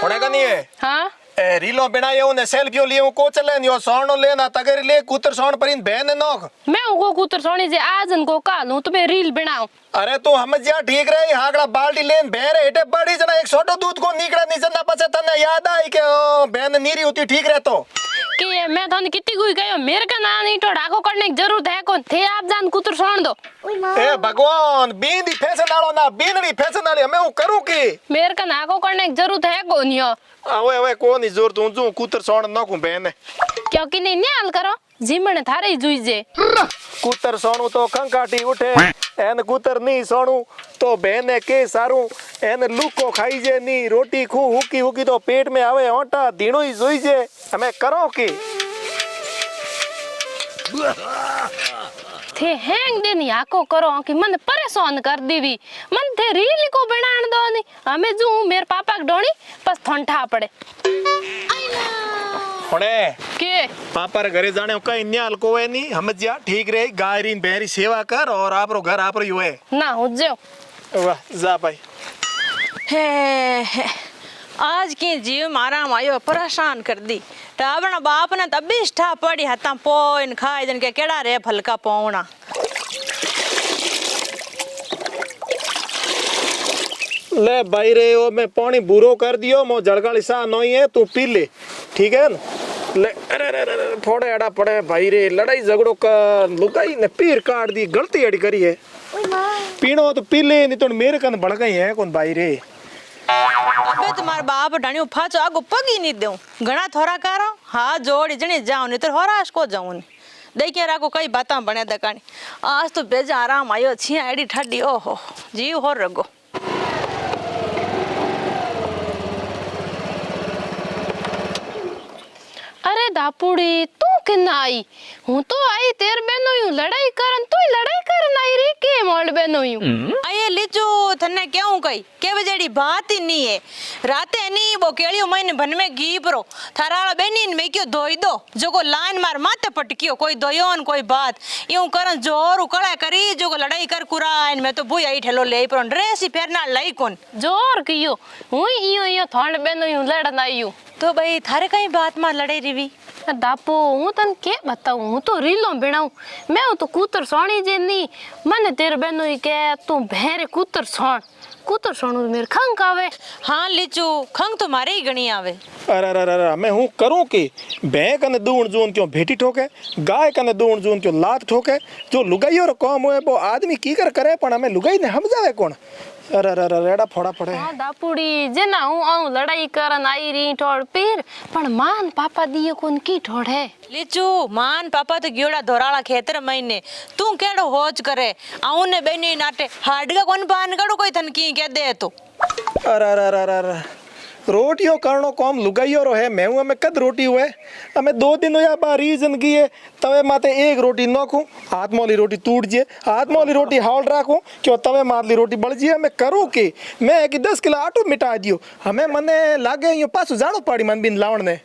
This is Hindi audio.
होने का नहीं है। हाँ रीलो बनाए उन्हें सेल्फियो लिए को चले यो सोनो लेना तगर ले कुतर सोन परिन बहन नोक मैं उनको कुतर सोनी जे आज उनको कालू तो मैं रील बनाऊं। अरे तू हम जा ठीक रही हागड़ा बाल्टी लेन बहरे हेटे बड़ी जना एक छोटो दूध को निकड़ा नहीं जना पछे तने याद आई के बहन नीरी होती ठीक रहे तो कि मैं थाने कितनी कोई गयो मेरे का ना नहीं तो डाको करने की जरूरत है कौन थे आप जान कुतर सोन दो। ए भगवान बींदी फैशन वालो ना बीनड़ी फैशन वाली मैं हूं करूं की मेरे का नाको करने की जरूरत है कौन यो ओए ओए कौन ही जोर तू जो कुतर सोन न को बहन क्योंकि नहीं न्याल करो जीमण थारे ही जुई जे कुतर सोनू तो कंकाटी उठे एन कुतर नहीं सोनू तो बहने के सारू एन लूको खाई जे नी रोटी खू हुकी हुकी तो पेट में आवे ओटा दीणो ही जोई जे हमें करो की थे हैंग देनी आको करो कि मन परेशान कर दीवी मन थे रील को बनाण दो नी हमें जो मेरे पापा के डोणी बस ठंडा पड़े होने के पापा रे घरे जाने कई न्याल को है नी हम जा ठीक रे गायरी बेरी सेवा कर और आपरो घर आपरो ही है ना हो जाओ वाह जा भाई हे आज की जीव मारा मायो परेशान कर दी टावण बाप ने तभी स्ठा पड़ी हता पोइन खाई जन के केड़ा रे फलका पौना ले भाई रे ओ मैं पानी बुरो कर दियो मो जड़गाली सा नहीं है तू पी ले ठीक है ना ले अरे अरे फोड़े अड़ा पड़े भाई रे लड़ाई झगड़ो का लुगाई ने पीर काट दी गलती अड़ी करी है पीनो तो पी ले नहीं तो मेरे कन बढ़ गई है कौन भाई रे अबे तुम्हार बाप डाणी फाचो आगो पगी नहीं दूं घना थोड़ा करो हाथ जोड़ी जने जाऊं नहीं तो होराश को जाऊं देखिए राको कई बातां बने दकानी आज तो बेजा आराम आयो छिया एडी ठड्डी ओहो जीव हो रगो अरे दापुड़ी तू किन आई हूं तो आई तेर बेनो यू लड़ाई करन तू लड़ाई करन आई रे के मोल बेनो यू अये लीचू थने क्यों कई के बजेड़ी बात ही नहीं है राते नहीं वो केलियो महीने बन में घी परो थारा बेनी में क्यों धोई दो जो को लाइन मार माथे पटकियो कोई दोयोन कोई बात यूं करन जोर उकड़ा करी जो को लड़ाई कर कुराइन में तो बुई आई ठेलो ले पर ड्रेस ही फेरना लई कोन जोर कियो हूं इयो थोड़ बेनो यू लड़न आई यू तो भाई थारे कई बात मार लड़ाई रिवी दापो हूं तन के बताऊं हूं तो रीलो बनाऊं मैं तो कुतर सोनी जे नी मन तेरे बेनो ही के तू भेरे कुतर सोन मेरे खंग आवे हाँ लीचू खंग तो मारे ही गणी आवे अरे अरे अरे मैं हूँ करूँ की भैं कने दूण जून क्यों भेटी ठोके गाय कने दूण जून क्यों लात ठोके जो लुगाई और काम होए वो आदमी की कर करे पण हमें लुगाई ने हम जावे कौन अरे अरे अरे रेड़ा फोड़ा पड़े हां दापुड़ी जे ना हूं आऊं लड़ाई करन आई री ठोड़ पीर पण मान पापा दिए कोन की ठोड़ है लीचू मान पापा तो गियोड़ा धोराला खेतर महीने तू केड़ो होज करे आऊं ने बेनी नाटे हाडगा कोन पान कड़ो कोई थन की के दे तो अरे अरे अरे अरे रोटियों करनो कौम लुगाइयो रो है मैं हमें कद रोटी हुए हमें 2 दिन या बा रीजन की है तवे माते एक रोटी नोखूं हाथ मोली रोटी टूट जे हाथ मोली रोटी हाल राखूं क्यों तवे मारली रोटी बढ़ जी मैं करूँ की मैं कि 10 किलो आटो मिटा दियो हमें मने लागे यो पासो जानो पड़ी मन बिन लावण ने